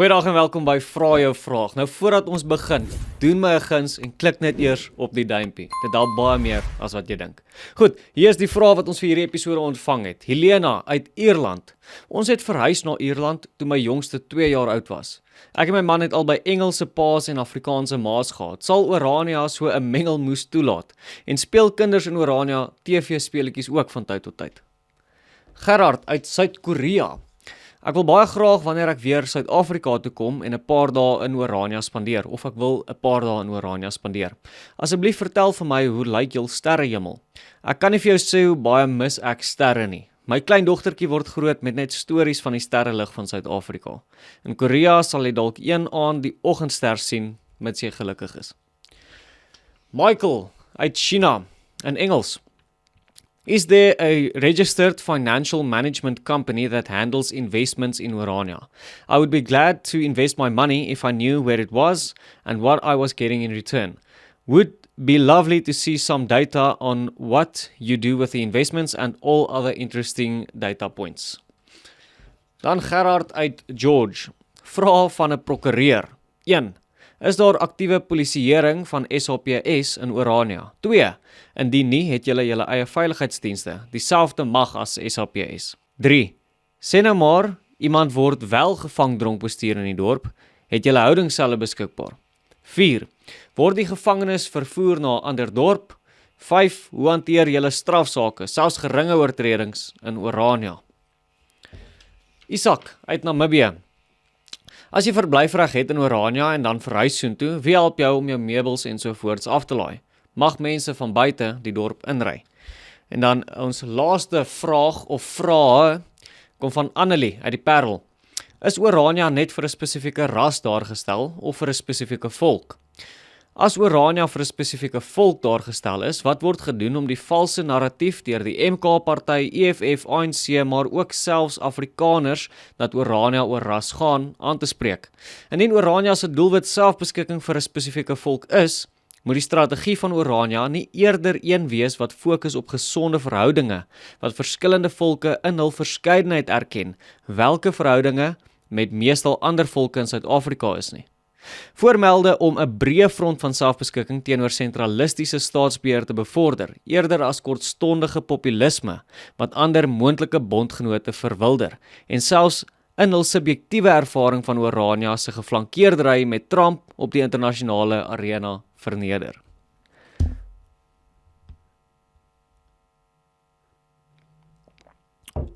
Goeiedag en welkom by Vra jou vraag. Nou voordat ons begin, doen my 'n guns en klik net eers op die duimpie. Dit help baie meer as wat jy dink. Goed, hier is die vraag wat ons vir hierdie episode ontvang het. Helena uit Ierland. Ons het verhuis na Ierland toe my jongste 2 jaar oud was. Ek en my man het albei Engelse paas en Afrikaanse maas gehad. Sal Orania so 'n mengelmoes toelaat? En speel kinders in Orania TV-speletjies ook van tyd tot tyd? Gerard uit Suid-Korea. Ek wil baie graag wanneer ek weer Suid-Afrika toe kom en 'n paar dae in Orania spandeer, of ek wil 'n paar dae in Orania spandeer. Asseblief vertel vir my, hoe lyk jul sterrehemel? Ek kan nie vir jou sê hoe baie mis ek sterre nie. My kleindogtertjie word groot met net stories van die sterrelig van Suid-Afrika. In Korea sal jy dalk een aand die oggendster sien, mits jy gelukkig is. Michael uit China, in Engels. Is there a registered financial management company that handles investments in Orania? I would be glad to invest my money if I knew where it was and what I was getting in return. Would be lovely to see some data on what you do with the investments and all other interesting data points. Dan Gerard uit George. Vraag van 'n prokureur. 1. Is daar aktiewe polisieering van SAPS in Orania? 2. Indien nie, het julle julle eie veiligheidsdienste, dieselfde mag as SAPS. 3. Sê nou maar, iemand word wel gevang dronk bestuur in die dorp, het julle houdingsselle beskikbaar. 4. Word die gevangenes vervoer na 'n ander dorp? 5. Hoe hanteer julle strafsake, selfs geringe oortredings in Orania? Isak uit Namibië. As jy verblyfreg het in Orania en dan verhuis soontoe, wie help jou om jou meubels en sovoorts af te laai? Mag mense van buite die dorp inry? En dan ons laaste vraag of vrae kom van Annelie uit die Parel. Is Orania net vir 'n spesifieke ras daar gestel of vir 'n spesifieke volk? As Orania vir 'n spesifieke volk daar gestel is, wat word gedoen om die valse narratief deur die MK-party, EFF, ANC, maar ook selfs Afrikaners dat Orania oor ras gaan, aan te spreek? Indien Orania se doelwit selfbeskikking vir 'n spesifieke volk is, moet die strategie van Orania nie eerder een wees wat fokus op gesonde verhoudinge, wat verskillende volke in hul verskeidenheid erken, welke verhoudinge met meestal ander volke in Suid-Afrika is nie. Voormelde om 'n breë front van selfbeskikking teenoor sentralistiese staatsbeheer te bevorder, eerder as kortstondige populisme, wat ander moontlike bondgenote verwilder, en selfs in hul subjektiewe ervaring van Orania se geflankeerdery met Trump op die internasionale arena verneder.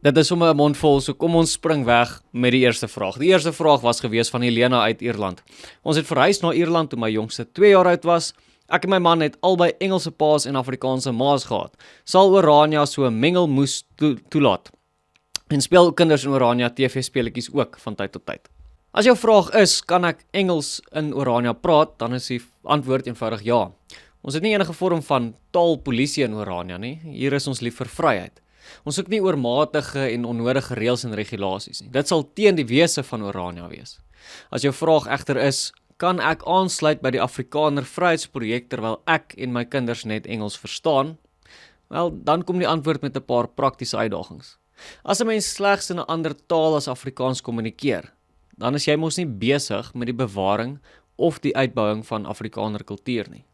Dit is sommer 'n mond vol, so kom ons spring weg met die eerste vraag. Die eerste vraag was gewees van Helena uit Ierland. Ons het verhuis na Ierland toe my jongste 2 jaar oud was. Ek en my man het albei Engelse paas en Afrikaanse maas gehad. Sal Orania so 'n mengelmoes toelaat? En speel kinders in Orania TV-speletjies ook van tyd tot tyd? As jou vraag is, kan ek Engels in Orania praat, dan is die antwoord eenvoudig ja. Ons het nie enige vorm van taalpolisie in Orania nie. Hier is ons lief vir vryheid. Ons soek nie oormatige en onnodige reëls en regulasies nie. Dit sal teen die wese van Orania wees. As jou vraag egter is, kan ek aansluit by die Afrikaner Vryheidsprojek terwyl ek en my kinders net Engels verstaan? Wel, dan kom die antwoord met 'n paar praktiese uitdagings. As 'n mens slegs in 'n ander taal as Afrikaans kommunikeer, dan is jy mos nie besig met die bewaring of die uitbouing van Afrikaner kultuur nie.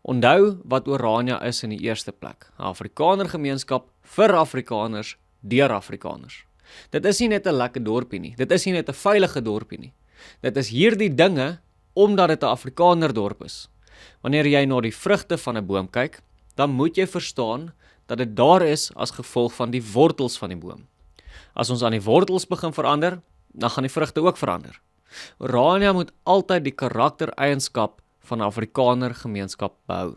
Onthou wat Orania is in die eerste plek. 'n Afrikaner gemeenskap vir Afrikaners, deur Afrikaners. Dit is nie net 'n lekker dorpie nie. Dit is nie net 'n veilige dorpie nie. Dit is hierdie dinge omdat dit 'n Afrikaner dorp is. Wanneer jy na die vrugte van 'n boom kyk, dan moet jy verstaan dat dit daar is as gevolg van die wortels van die boom. As ons aan die wortels begin verander, dan gaan die vrugte ook verander. Orania moet altyd die karaktereienskap van 'n Afrikaner gemeenskap behou.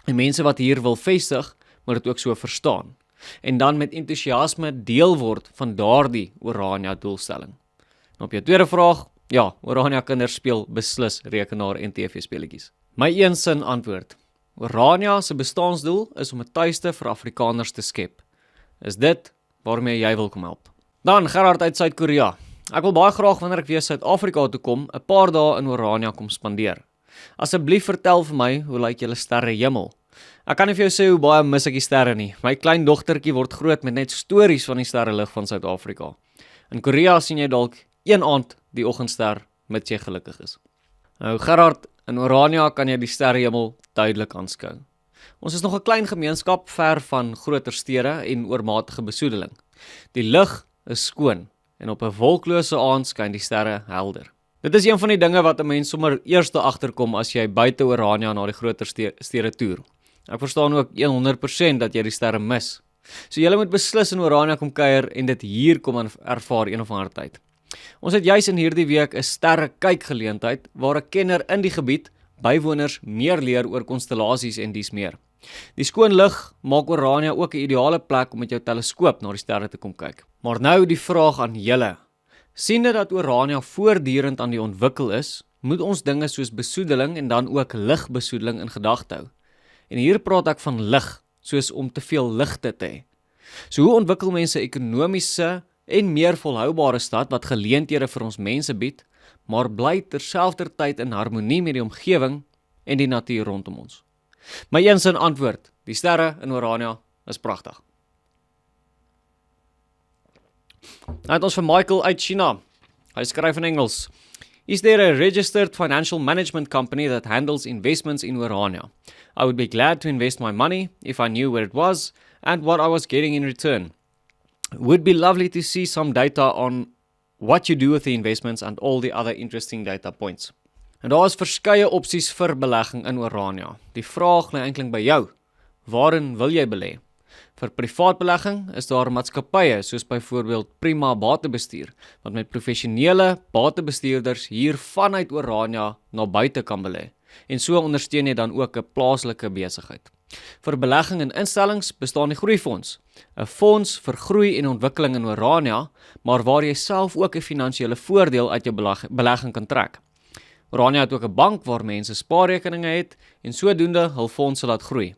En mense wat hier wil vestig, moet dit ook so verstaan. En dan met entoesiasme deel word van daardie Orania doelstelling. En op jou tweede vraag, ja, Orania kinders speel beslis rekenaar en TV-speletjies. My een sin antwoord. Orania se bestaansdoel is om 'n tuiste vir Afrikaners te skep. Is dit waarmee jy wil kom help? Dan Gerard uit Suid-Korea. Ek wil baie graag wanneer ek weer Suid-Afrika toe kom, 'n paar dae in Orania kom spandeer. Asseblief vertel vir my, hoe lyk julle sterrehemel? Ek kan nie vir jou sê hoe baie mis ek die sterre nie. My kleindogtertjie word groot met net stories van die sterrelig van Suid-Afrika. In Korea sien jy dalk een aand die oggendster met jy gelukkig is. Nou Gerard, in Orania kan jy die sterrehemel duidelik aanskou. Ons is nog 'n klein gemeenskap ver van groter stede en oormatige besoedeling. Die lug is skoon en op 'n wolklose aand skyn die sterre helder. Dit is een van die dinge wat 'n mens sommer eers agterkom as jy buite Orania na die groter stede toer. Ek verstaan ook 100% dat jy die sterre mis. So jy moet beslis in Orania kom kuier en dit hier kom ervaar een of ander tyd. Ons het juis in hierdie week 'n sterre kykgeleentheid waar 'n kenner in die gebied bywoners meer leer oor konstellasies en dies meer. Die skoon lig maak Orania ook 'n ideale plek om met jou teleskoop na die sterre te kom kyk. Maar nou die vraag aan julle. Siende dat Orania voortdurend aan die ontwikkel is, moet ons dinge soos besoedeling en dan ook ligbesoedeling in gedagte hou. En hier praat ek van lig, soos om te veel ligte te hê. So hoe ontwikkel mense 'n ekonomiese en meer volhoubare stad wat geleenthede vir ons mense bied, maar bly terselfdertyd in harmonie met die omgewing en die natuur rondom ons? My een antwoord, die sterre in Orania is pragtig. Nou het ons vir Michael uit China. Hy skryf in Engels. Is there a registered financial management company that handles investments in Orania? I would be glad to invest my money if I knew where it was and what I was getting in return. It would be lovely to see some data on what you do with the investments and all the other interesting data points. En daar is verskeie opsies vir belegging in Orania. Die vraag lê eintlik by jou. Waarin wil jy belê? Vir privaat belegging is daar maatskappye soos byvoorbeeld Prima Batebestuur wat met professionele batebestuurders hier vanuit Orania na buite kan belê. En so ondersteun jy dan ook 'n plaaslike besigheid. Vir belegging en instellings bestaan die Groeifonds, 'n fonds vir groei en ontwikkeling in Orania, maar waar jy self ook 'n finansiële voordeel uit jou belegging kan trek. Orania het ook 'n bank waar mense spaarrekeninge het en sodoende hul fondse laat groei.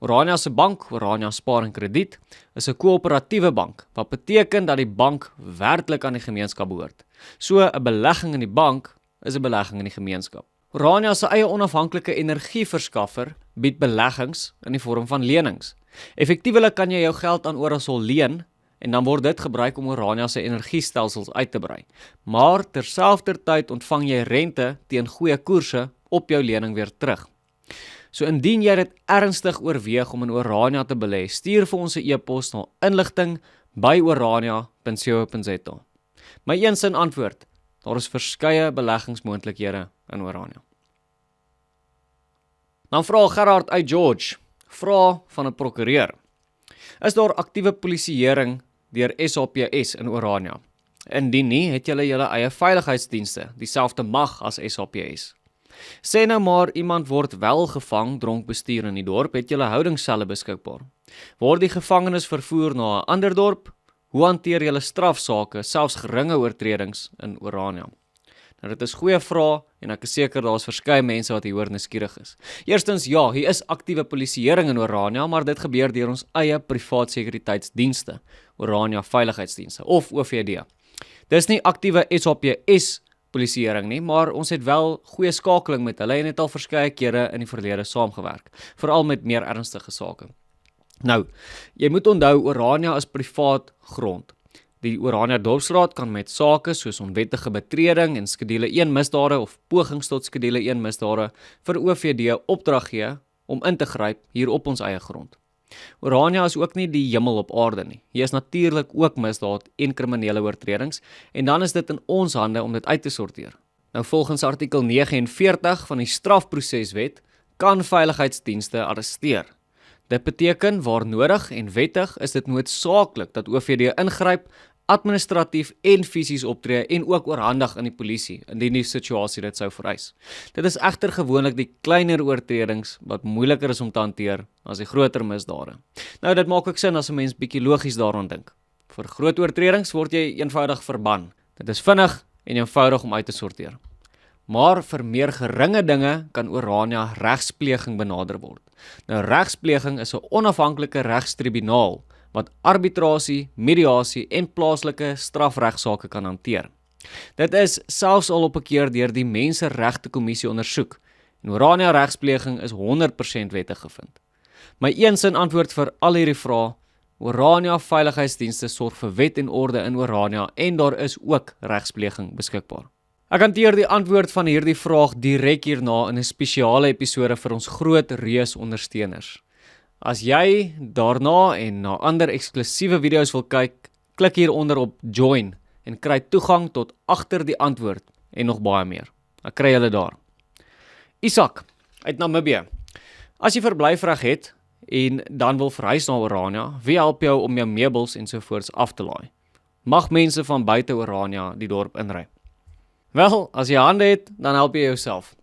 Orania se bank, Orania Spaar en Krediet, is 'n koöperatiewe bank, wat beteken dat die bank werklik aan die gemeenskap behoort. So 'n belegging in die bank is 'n belegging in die gemeenskap. Orania se eie onafhanklike energieverskaffer bied beleggings in die vorm van lenings. Effektiewelik kan jy jou geld aan Orasol leen en dan word dit gebruik om Orania se energiestelsels uit te brei. Maar terselfdertyd ontvang jy rente teen goeie koerse op jou lening weer terug. So indien jy dit ernstig oorweeg om in Orania te belê, stuur vir ons 'n e-pos na inligting@orania.co.za. My een antwoord, daar is verskeie beleggingsmoontlikhede in Orania. Dan vra Gerard uit George, vra van 'n prokureur. Is daar aktiewe polisieering deur SAPS in Orania? Indien nie, het julle julle eie veiligheidsdienste, dieselfde mag as SAPS. Sê nou maar iemand word wel gevang dronk bestuur in die dorp, het julle houdingsselle beskikbaar. Word die gevangenes vervoer na 'n ander dorp? Hoe hanteer julle strafsake, selfs geringe oortredings in Orania? Nou dit is goeie vrae en ek is seker daar is verskeie mense wat hieroor nuuskierig is. Eerstens ja, hier is aktiewe polisieering in Orania, maar dit gebeur deur ons eie privaat sekuriteitsdienste, Orania Veiligheidsdienste of OVD. Dis nie aktiewe SAPS polisieering nie, maar ons het wel goeie skakeling met hulle en het al verskeie kere in die verlede saamgewerk, veral met meer ernstige sake. Nou, jy moet onthou Orania is privaat grond. Die Orania Dorpsraad kan met sake soos onwettige betreding en skedule 1 misdade of pogings tot skedule 1 misdade vir OVD opdrag gee om in te gryp hier op ons eie grond. Orania is ook nie die hemel op aarde nie. Hier is natuurlik ook misdaad en kriminele oortredings en dan is dit in ons hande om dit uit te sorteer. Nou volgens artikel 49 van die strafproseswet kan veiligheidsdienste arresteer. Dit beteken waar nodig en wettig is dit noodsaaklik dat OVD ingryp, administratief en fisies optree en ook oorhandig aan die polisie indien die situasie dit sou vereis. Dit is egter gewoonlik die kleiner oortredings wat moeiliker is om te hanteer as die groter misdade. Nou dit maak ook sin as 'n mens bietjie logies daaraan dink. Vir groot oortredings word jy eenvoudig verban. Dit is vinnig en eenvoudig om uit te sorteer. Maar vir meer geringe dinge kan Orania regspleging benader word. Nou regspleging is 'n onafhanklike regstribunaal wat arbitrasie, mediasie en plaaslike strafregsaake kan hanteer. Dit is selfs al op 'n keer deur die Menseregtekommissie ondersoek en Orania regspleging is 100% wettig gevind. My een sin antwoord vir al hierdie vrae, Orania veiligheidsdienste sorg vir wet en orde in Orania en daar is ook regspleging beskikbaar. Ek hanteer die antwoord van hierdie vraag direk hierna in 'n spesiale episode vir ons groot reus ondersteuners. As jy daarna en na ander eksklusiewe video's wil kyk, klik hieronder op Join en kry toegang tot agter die antwoord en nog baie meer. Ek kry julle daar. Isak uit Namibië. As jy verblyfreg het en dan wil verhuis na Orania, wie help jou om jou meubels ensovoorts af te laai? Mag mense van buite Orania die dorp inry? Wel, as jy hande het, dan help jy jouself.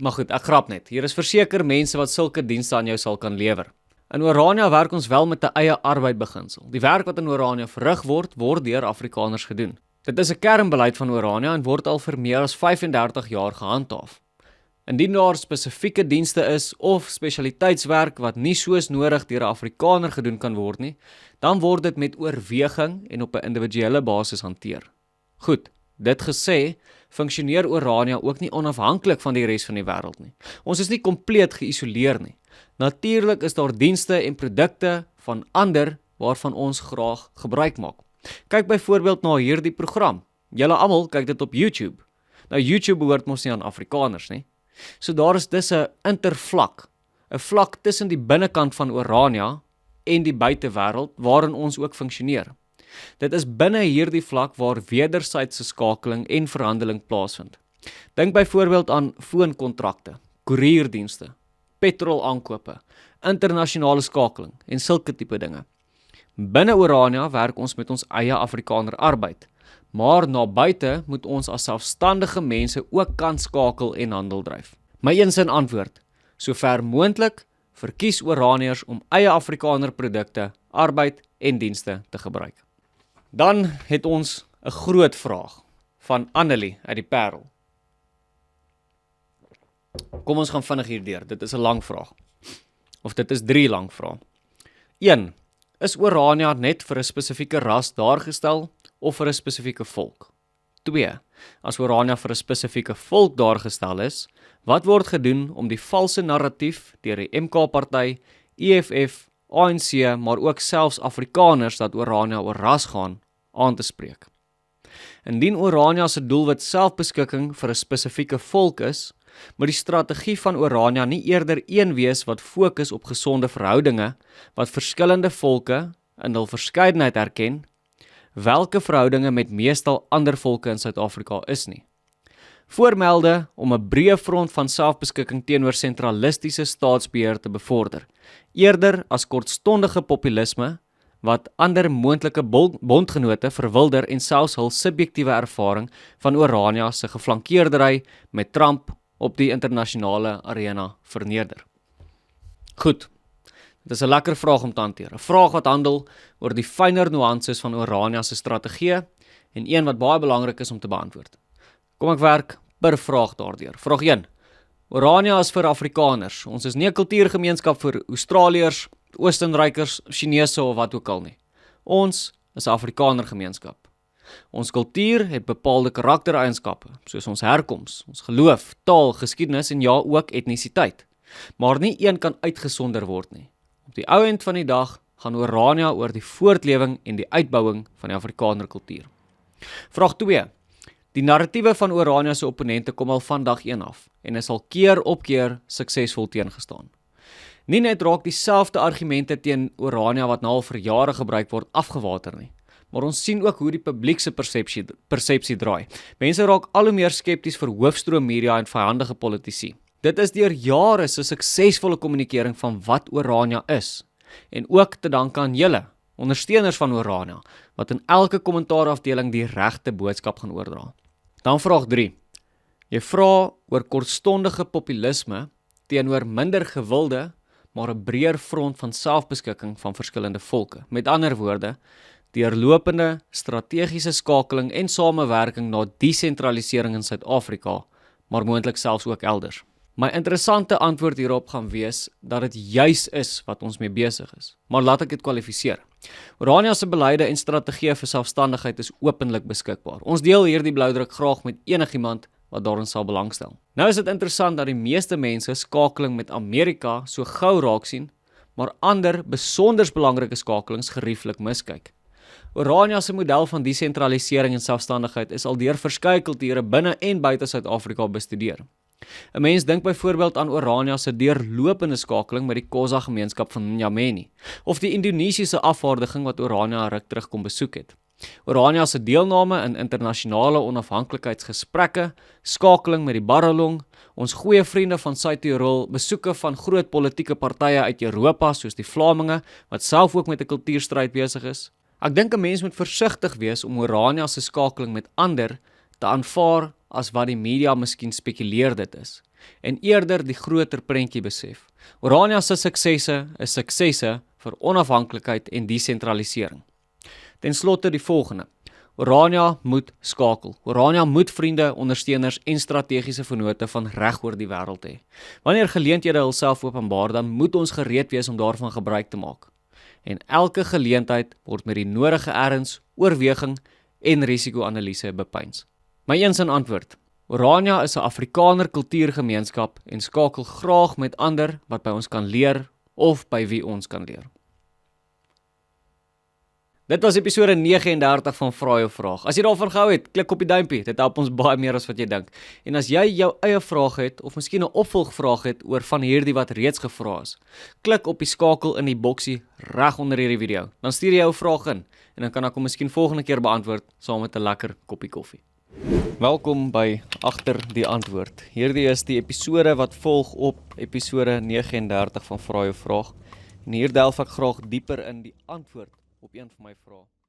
Maar goed, ek grap net. Hier is verseker mense wat sulke dienste aan jou sal kan lewer. In Orania werk ons wel met 'n eie arbeidbeginsel. Die werk wat in Orania verrig word deur Afrikaners gedoen. Dit is 'n kernbeleid van Orania en word al vir meer as 35 jaar gehandhaaf. Indien daar spesifieke dienste is of spesialiteitswerk wat nie soos nodig deur 'n Afrikaner gedoen kan word nie, dan word dit met oorweging en op 'n individuele basis hanteer. Goed, dit gesê, funksioneer Orania ook nie onafhanklik van die res van die wêreld nie. Ons is nie kompleet geïsoleer nie. Natuurlik is daar dienste en produkte van ander waarvan ons graag gebruik maak. Kyk byvoorbeeld na hierdie program. Julle almal kyk dit op YouTube. Nou YouTube behoort mos nie aan Afrikaners nie. So daar is dus 'n intervlak, 'n vlak tussen die binnekant van Orania en die buitewêreld waarin ons ook funksioneer. Dit is binne hierdie vlak waar wederwysige skakeling en verhandeling plaasvind. Dink byvoorbeeld aan foonkontrakte, koerierdienste, petrolaankope, internasionale skakeling en sulke tipe dinge. Binne Orania werk ons met ons eie Afrikaner arbeid, maar na buite moet ons as selfstandige mense ook kan skakel en handel dryf. My een antwoord, sover moontlik verkies Oraniërs om eie Afrikaner produkte, arbeid en dienste te gebruik. Dan het ons 'n groot vraag van Annelie uit die Parel. Kom ons gaan vinnig hierdeur, dit is 'n lang vraag. Of dit is 3 lang vrae. 1. Is Orania net vir 'n spesifieke ras daargestel of vir 'n spesifieke volk? 2. As Orania vir 'n spesifieke volk daargestel is, wat word gedoen om die valse narratief deur die MK-party, EFF, ANC, maar ook selfs Afrikaners dat Orania oor ras gaan, aan te spreek? Indien Orania se doelwit selfbeskikking vir 'n spesifieke volk is, moet die strategie van Orania nie eerder een wees wat fokus op gesonde verhoudinge, wat verskillende volke in hul verskeidenheid erken, welke verhoudinge met meestal ander volke in Suid-Afrika is nie. Voormelde om 'n breë front van selfbeskikking teenoor sentralistiese staatsbeheer te bevorder, eerder as kortstondige populisme, wat ander moontlike bondgenote verwilder en selfs hul subjektiewe ervaring van Orania se geflankeerdery met Trump op die internasionale arena verneder. Goed, dit is 'n lekker vraag om te hanteer. 'n Vraag wat handel oor die fynere nuances van Orania se strategie en een wat baie belangrik is om te beantwoord. Kom ek werk per vraag daardeur. Vraag 1. Orania is vir Afrikaners. Ons is nie 'n kultuurgemeenskap vir Australiërs, Oostenrykers, Chinese of wat ook al nie. Ons is 'n Afrikaner gemeenskap. Ons kultuur het bepaalde karaktereienskappe, soos ons herkoms, ons geloof, taal, geskiedenis en ja ook etnisiteit. Maar nie een kan uitgesonder word nie. Op die ou end van die dag gaan Orania oor die voortlewing en die uitbouing van die Afrikaner kultuur. Vraag 2. Die narratiewe van Orania se opponente kom al van dag 1 af en is al keer op keer suksesvol teengestaan. Nie net raak dieselfde argumente teen Orania wat nou al vir jare gebruik word afgewater nie, maar ons sien ook hoe die publiek se persepsie draai. Mense raak al hoe meer skepties vir hoofstroom media en vyandige politici. Dit is deur jare se suksesvolle kommunikering van wat Orania is en ook te danke aan julle, ondersteuners van Orania, wat in elke kommentaarafdeling die regte boodskap gaan oordra. Dan vraag 3. Jy vra oor kortstondige populisme teenoor minder gewilde, maar 'n breër front van selfbeskikking van verskillende volke. Met ander woorde, deurlopende strategiese skakeling en samewerking na desentralisering in Suid-Afrika, maar moontlik selfs ook elders. My interessante antwoord hierop gaan wees dat dit juis is wat ons mee besig is. Maar laat ek dit kwalifiseer. Orania se beleide en strategie vir selfstandigheid is openlik beskikbaar. Ons deel hierdie bloudruk graag met enigiemand wat daarin sal belangstel. Nou is dit interessant dat die meeste mense skakeling met Amerika so gou raak sien, maar ander besonders belangrike skakelings gerieflik miskyk. Orania se model van desentralisering en selfstandigheid is al deur verskeie kulture binne en buite Suid-Afrika bestudeer. 'n Mens dink byvoorbeeld aan Orania se deurlopende skakeling met die Xhosa gemeenskap van Nyameni, of die Indonesiese afvaardiging wat Orania 'n ruk terug kom besoek het. Orania se deelname in internasionale onafhanklikheidsgesprekke, skakeling met die Barolong, ons goeie vriende van Suid-Tirol, besoeke van groot politieke partye uit Europa soos die Vlaminge, wat self ook met 'n kultuurstryd besig is. Ek dink 'n mens moet versigtig wees om Orania se skakeling met ander te aanvaar as wat die media miskien spekuleer dit is, en eerder die groter prentjie besef. Orania se suksesse is suksesse vir onafhanklikheid en desentralisering. Ten slotte die volgende. Orania moet skakel. Orania moet vriende, ondersteuners en strategiese vennote van reg oor die wêreld hê. Wanneer geleenthede hulself openbaar, dan moet ons gereed wees om daarvan gebruik te maak. En elke geleentheid word met die nodige erns, oorweging en risiko-analise bepeins. My eens in antwoord. Orania is 'n Afrikaner kultuurgemeenskap en skakel graag met ander wat by ons kan leer of by wie ons kan leer. Dit was episode 39 van Vra jou vraag. As jy daarvan gehou het, klik op die duimpie. Dit help ons baie meer as wat jy dink. En as jy jou eie vraag het, of miskien 'n opvolgvraag het oor van hierdie wat reeds gevra is, klik op die skakel in die boksie reg onder hierdie video. Dan stuur jy jou vraag in, en dan kan ek hom miskien volgende keer beantwoord, saam met 'n lekker koppie koffie. Welkom by Agter die Antwoord. Hierdie is die episode wat volg op episode 39 van Vra jou vraag. En hier delf ek graag dieper in die antwoord op een van my vrae.